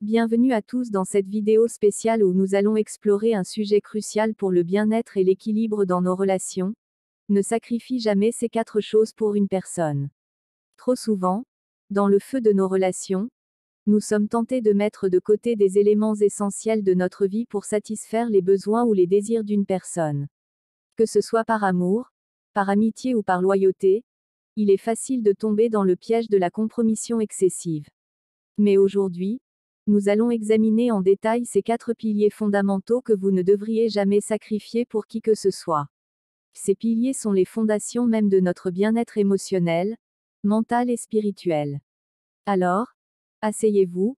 Bienvenue à tous dans cette vidéo spéciale où nous allons explorer un sujet crucial pour le bien-être et l'équilibre dans nos relations. Ne sacrifie jamais ces 4 choses pour une personne. Trop souvent, dans le feu de nos relations, nous sommes tentés de mettre de côté des éléments essentiels de notre vie pour satisfaire les besoins ou les désirs d'une personne. Que ce soit par amour, par amitié ou par loyauté, il est facile de tomber dans le piège de la compromission excessive. Mais aujourd'hui, nous allons examiner en détail ces 4 piliers fondamentaux que vous ne devriez jamais sacrifier pour qui que ce soit. Ces piliers sont les fondations même de notre bien-être émotionnel, mental et spirituel. Alors, asseyez-vous,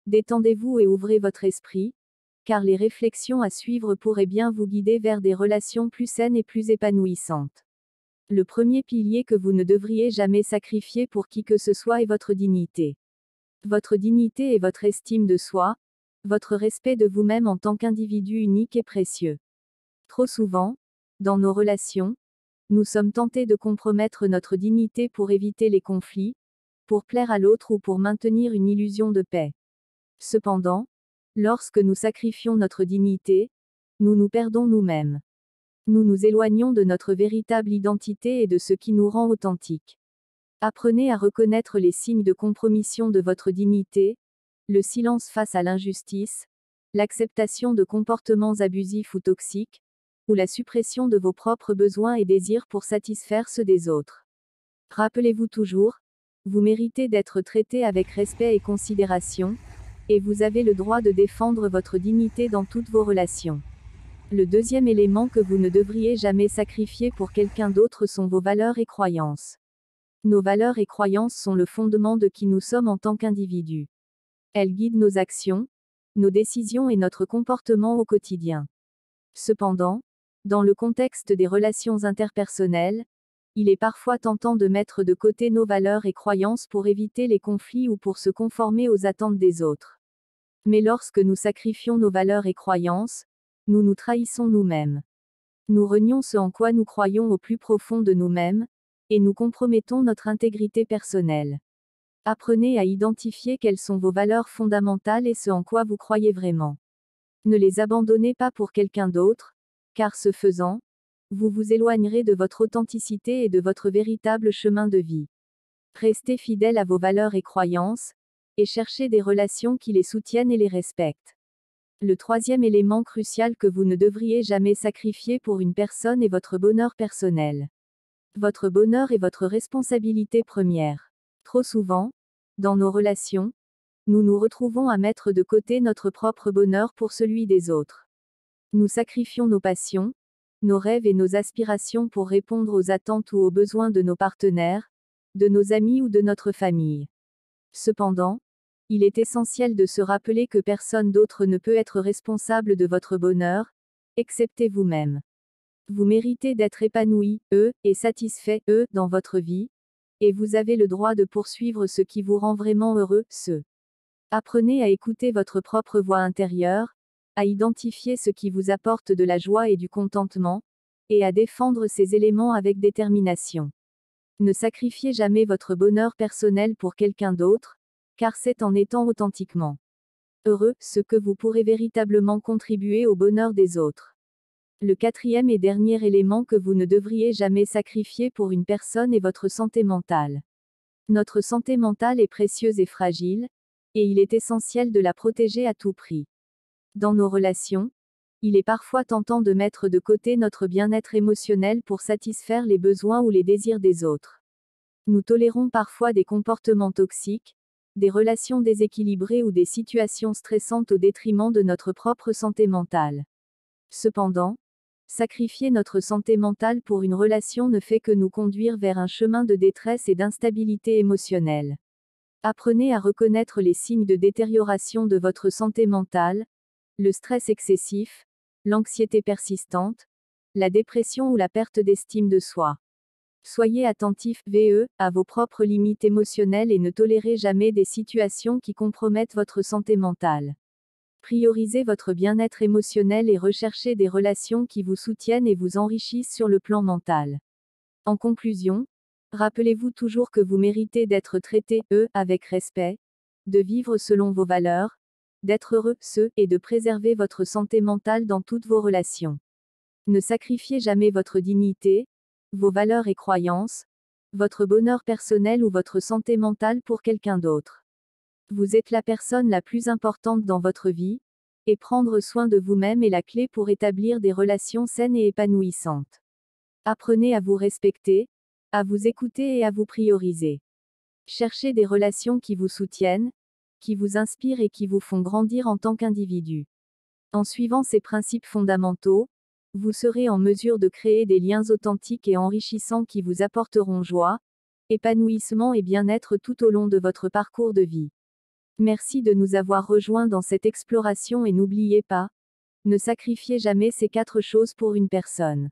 détendez-vous et ouvrez votre esprit, car les réflexions à suivre pourraient bien vous guider vers des relations plus saines et plus épanouissantes. Le premier pilier que vous ne devriez jamais sacrifier pour qui que ce soit est votre dignité. Votre dignité et votre estime de soi, votre respect de vous-même en tant qu'individu unique et précieux. Trop souvent, dans nos relations, nous sommes tentés de compromettre notre dignité pour éviter les conflits, pour plaire à l'autre ou pour maintenir une illusion de paix. Cependant, lorsque nous sacrifions notre dignité, nous nous perdons nous-mêmes. Nous nous éloignons de notre véritable identité et de ce qui nous rend authentiques. Apprenez à reconnaître les signes de compromission de votre dignité, le silence face à l'injustice, l'acceptation de comportements abusifs ou toxiques, ou la suppression de vos propres besoins et désirs pour satisfaire ceux des autres. Rappelez-vous toujours, vous méritez d'être traité avec respect et considération, et vous avez le droit de défendre votre dignité dans toutes vos relations. Le deuxième élément que vous ne devriez jamais sacrifier pour quelqu'un d'autre sont vos valeurs et croyances. Nos valeurs et croyances sont le fondement de qui nous sommes en tant qu'individus. Elles guident nos actions, nos décisions et notre comportement au quotidien. Cependant, dans le contexte des relations interpersonnelles, il est parfois tentant de mettre de côté nos valeurs et croyances pour éviter les conflits ou pour se conformer aux attentes des autres. Mais lorsque nous sacrifions nos valeurs et croyances, nous nous trahissons nous-mêmes. Nous renions ce en quoi nous croyons au plus profond de nous-mêmes, et nous compromettons notre intégrité personnelle. Apprenez à identifier quelles sont vos valeurs fondamentales et ce en quoi vous croyez vraiment. Ne les abandonnez pas pour quelqu'un d'autre, car ce faisant, vous vous éloignerez de votre authenticité et de votre véritable chemin de vie. Restez fidèle à vos valeurs et croyances, et cherchez des relations qui les soutiennent et les respectent. Le troisième élément crucial que vous ne devriez jamais sacrifier pour une personne est votre bonheur personnel. Votre bonheur est votre responsabilité première. Trop souvent, dans nos relations, nous nous retrouvons à mettre de côté notre propre bonheur pour celui des autres. Nous sacrifions nos passions, nos rêves et nos aspirations pour répondre aux attentes ou aux besoins de nos partenaires, de nos amis ou de notre famille. Cependant, il est essentiel de se rappeler que personne d'autre ne peut être responsable de votre bonheur, excepté vous-même. Vous méritez d'être épanoui, et satisfait, dans votre vie, et vous avez le droit de poursuivre ce qui vous rend vraiment heureux, Apprenez à écouter votre propre voix intérieure, à identifier ce qui vous apporte de la joie et du contentement, et à défendre ces éléments avec détermination. Ne sacrifiez jamais votre bonheur personnel pour quelqu'un d'autre, car c'est en étant authentiquement heureux, ce que vous pourrez véritablement contribuer au bonheur des autres. Le quatrième et dernier élément que vous ne devriez jamais sacrifier pour une personne est votre santé mentale. Notre santé mentale est précieuse et fragile, et il est essentiel de la protéger à tout prix. Dans nos relations, il est parfois tentant de mettre de côté notre bien-être émotionnel pour satisfaire les besoins ou les désirs des autres. Nous tolérons parfois des comportements toxiques, des relations déséquilibrées ou des situations stressantes au détriment de notre propre santé mentale. Cependant, sacrifier notre santé mentale pour une relation ne fait que nous conduire vers un chemin de détresse et d'instabilité émotionnelle. Apprenez à reconnaître les signes de détérioration de votre santé mentale, le stress excessif, l'anxiété persistante, la dépression ou la perte d'estime de soi. Soyez attentif, à vos propres limites émotionnelles et ne tolérez jamais des situations qui compromettent votre santé mentale. Priorisez votre bien-être émotionnel et recherchez des relations qui vous soutiennent et vous enrichissent sur le plan mental. En conclusion, rappelez-vous toujours que vous méritez d'être traité, avec respect, de vivre selon vos valeurs, d'être heureux, et de préserver votre santé mentale dans toutes vos relations. Ne sacrifiez jamais votre dignité, vos valeurs et croyances, votre bonheur personnel ou votre santé mentale pour quelqu'un d'autre. Vous êtes la personne la plus importante dans votre vie, et prendre soin de vous-même est la clé pour établir des relations saines et épanouissantes. Apprenez à vous respecter, à vous écouter et à vous prioriser. Cherchez des relations qui vous soutiennent, qui vous inspirent et qui vous font grandir en tant qu'individu. En suivant ces principes fondamentaux, vous serez en mesure de créer des liens authentiques et enrichissants qui vous apporteront joie, épanouissement et bien-être tout au long de votre parcours de vie. Merci de nous avoir rejoints dans cette exploration et n'oubliez pas, ne sacrifiez jamais ces 4 choses pour une personne.